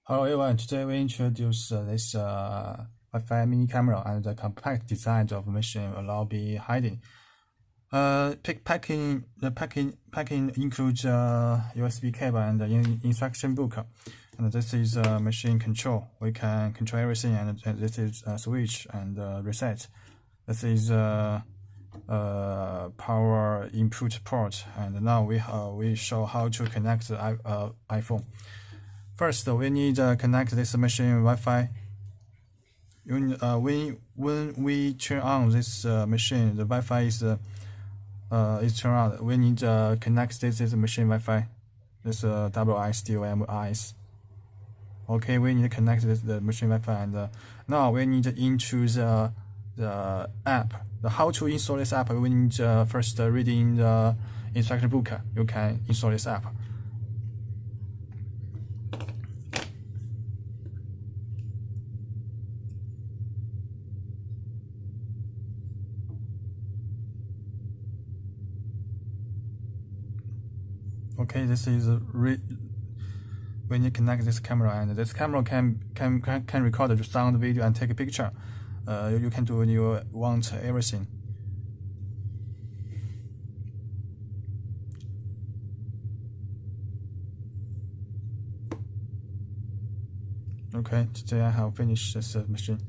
Hello everyone, today we introduce this Wi-Fi mini camera and the compact design of machine allow be hiding. The packing includes USB cable and instruction book. And this is machine control. We can control everything, and this is switch and reset. This is power input port, and now we show how to connect the iPhone. First, we need to connect this machine Wi-Fi. When we turn on this machine, the Wi-Fi is turned on. We need to connect this machine Wi-Fi. This WISDOMIS. Okay, we need to connect the machine Wi-Fi, and now we need to into the app. How to install this app? We need first reading the instruction book. You can install this app. Okay, this is when you connect this camera, and this camera can record the sound, video, and take a picture. You can do when you want everything. Okay, today I have finished this machine.